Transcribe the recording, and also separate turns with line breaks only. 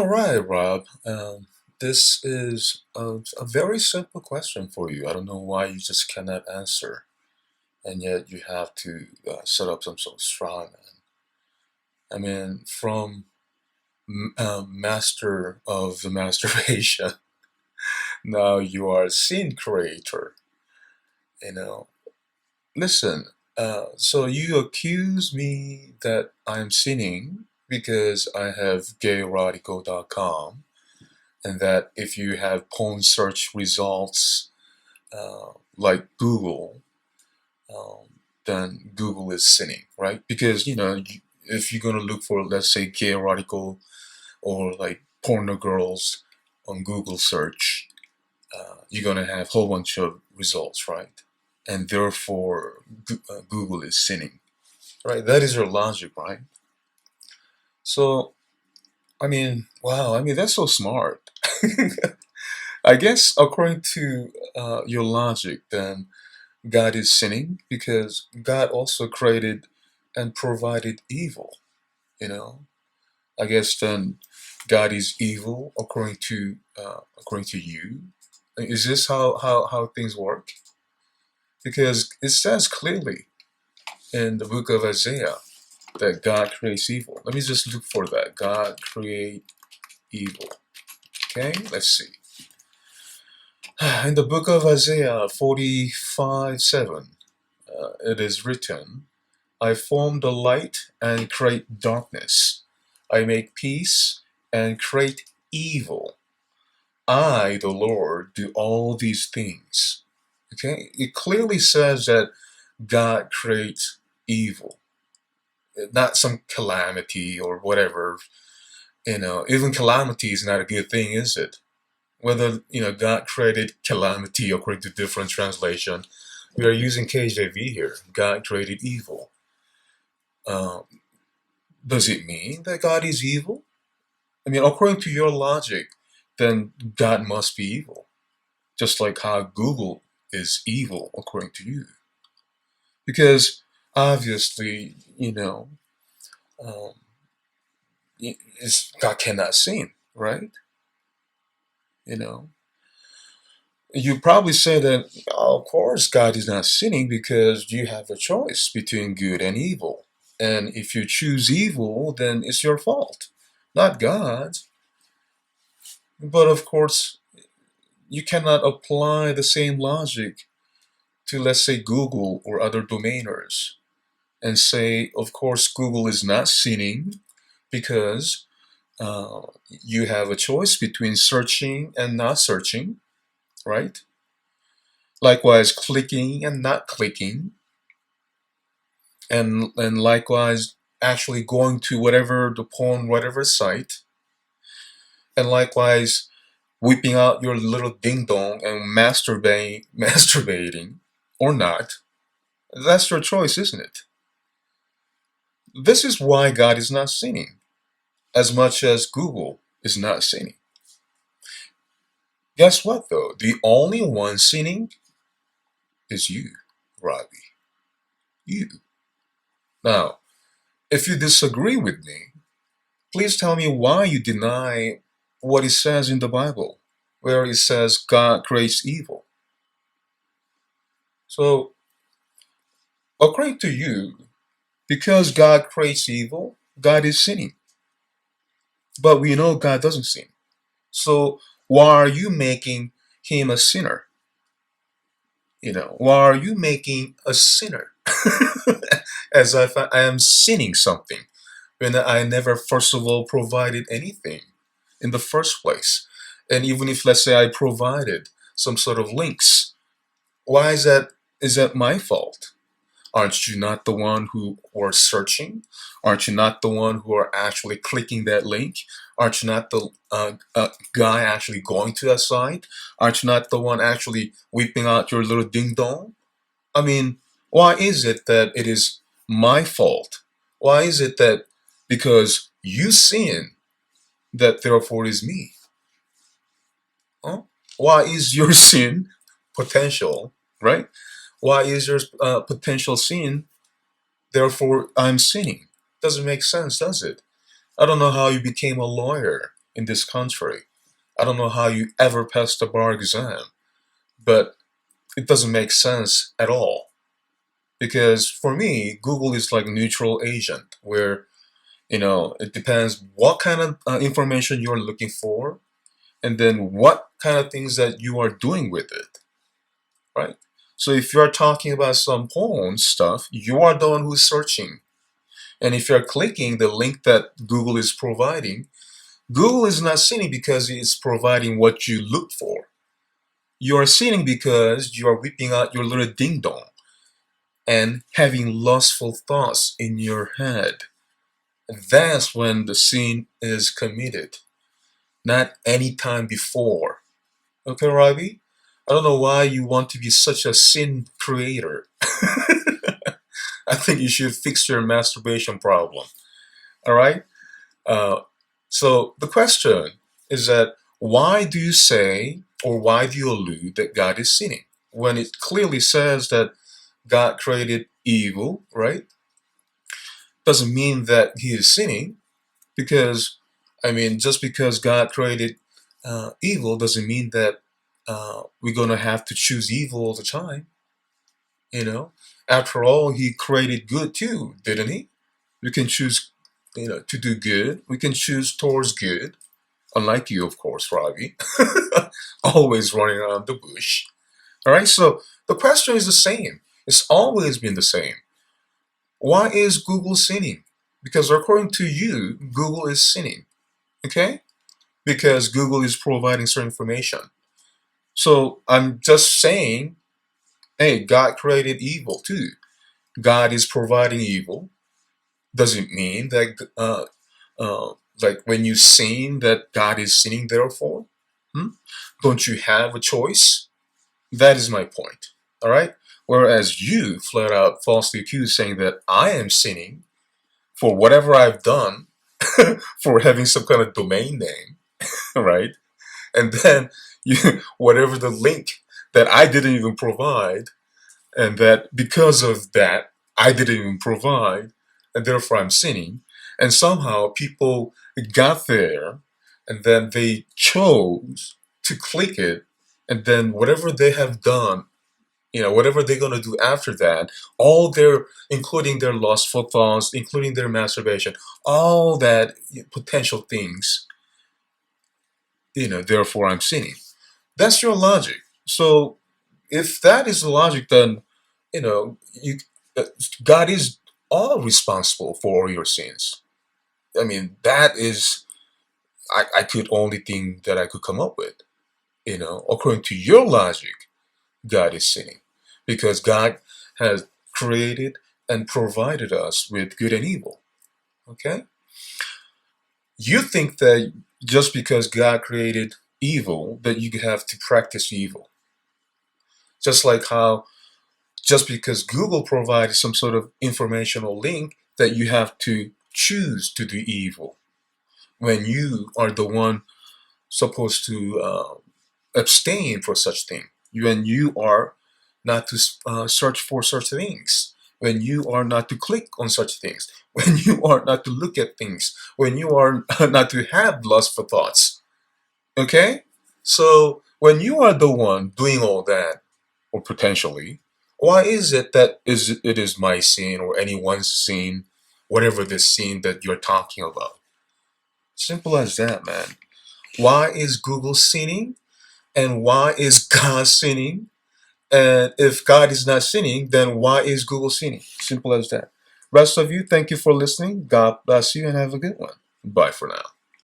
All right, Rob. This is a very simple question for you. I don't know why you just cannot answer, and yet you have to set up some sort of straw man. I mean, from master of the masturbation, now you are a scene creator. You know, listen. So you accuse me that I'm sinning because I have gayerotico.com, and that if you have porn search results like Google, then Google is sinning, right? Because if you're gonna look for, let's say, gay article or like porno girls on Google search, you're gonna have a whole bunch of results, right? And therefore, Google is sinning, right? That is your logic, right? So, I mean, wow, I mean, that's so smart. I guess according to your logic, then God is sinning because God also created and provided evil. You know, I guess then God is evil according to you. Is this how things work? Because it says clearly in the book of Isaiah that God creates evil. Let me just look for that. God create evil. Okay, let's see. In the book of Isaiah 45:7, it is written, I form the light and create darkness. I make peace and create evil. I, the Lord, do all these things. Okay? It clearly says that God creates evil, not some calamity or whatever. Even calamity is not a good thing, is it? Whether, God created calamity according to different translation, we are using KJV here. God created evil. Um, does it mean that God is evil? I mean, according to your logic, then God must be evil, just like how Google is evil according to you. Because obviously, um, God cannot sin, right? You know, you probably say that, oh, of course, God is not sinning because you have a choice between good and evil. And if you choose evil, then it's your fault, not God's. But of course, you cannot apply the same logic to, let's say, Google or other domainers and say, of course, Google is not sinning because you have a choice between searching and not searching, right? Likewise, clicking and not clicking, and likewise, actually going to whatever the porn, whatever site, and likewise, whipping out your little ding dong and masturbating, or not. That's your choice, isn't it? This is why God is not sinning, as much as Google is not sinning. Guess what, though? The only one sinning is you, Robbie. You. Now, if you disagree with me, please tell me why you deny what it says in the Bible, where it says God creates evil. So, according to you, because God creates evil, God is sinning. But we know God doesn't sin. So, why are you making him a sinner? Why are you making a sinner? As if I am sinning something when I never, first of all, provided anything in the first place. And even if, let's say, I provided some sort of links, why is that my fault? Aren't you not the one who are searching? Aren't you not the one who are actually clicking that link? Aren't you not the guy actually going to that site? Aren't you not the one actually whipping out your little ding dong? I mean, why is it that it is my fault? Why is it that because you sin, that therefore is me? Huh? Why is your sin potential, right? Why is your potential sin, therefore I'm sinning? Doesn't make sense, does it? I don't know how you became a lawyer in this country. I don't know how you ever passed the bar exam, but it doesn't make sense at all. Because for me, Google is like neutral agent, where it depends what kind of information you're looking for, and then what kind of things that you are doing with it, right? So if you're talking about some porn stuff, you are the one who's searching. And if you're clicking the link that Google is providing, Google is not sinning because it's providing what you look for. You are sinning because you are whipping out your little ding dong and having lustful thoughts in your head. That's when the sin is committed, not any time before. Okay, Robbie? I don't know why you want to be such a sin creator. I think you should fix your masturbation problem. All right? Uh, so the question is that why do you say or why do you allude that God is sinning when it clearly says that God created evil, right? Doesn't mean that he is sinning because, I mean, just because God created evil doesn't mean that we're going to have to choose evil all the time, you know? After all, he created good too, didn't he? We can choose, to do good. We can choose towards good. Unlike you, of course, Robbie. Always running around the bush. All right, so the question is the same. It's always been the same. Why is Google sinning? Because according to you, Google is sinning. Okay? Because Google is providing certain information. So I'm just saying, hey, God created evil too. God is providing evil. Doesn't mean that, like when you sin, that God is sinning, therefore. Hmm? Don't you have a choice? That is my point. All right? Whereas you flat out falsely accuse saying that I am sinning for whatever I've done for having some kind of domain name, right? And then you whatever the link that I didn't even provide, and that because of that I didn't even provide, and therefore I'm sinning. And somehow people got there, and then they chose to click it, and then whatever they have done, whatever they're gonna do after that, all their, including their lustful thoughts, including their masturbation, all that potential things, therefore I'm sinning. That's your logic. So if that is the logic, then you uh, God is all responsible for all your sins. I mean, that is I could only think that I could come up with. According to your logic, God is sinning because God has created and provided us with good and evil. Okay? You think that just because God created evil, that you have to practice evil. Just like how just because Google provides some sort of informational link that you have to choose to do evil when you are the one supposed to abstain for such thing. When you are not to search for such things, when you are not to click on such things, when you are not to look at things, when you are not to have lustful thoughts. Okay? So when you are the one doing all that, or potentially, why is it that it is my sin or anyone's sin, whatever the sin that you're talking about? Simple as that, man. Why is Google sinning? And why is God sinning? And if God is not sinning, then why is Google sinning? Simple as that. Rest of you, thank you for listening. God bless you and have a good one. Bye for now.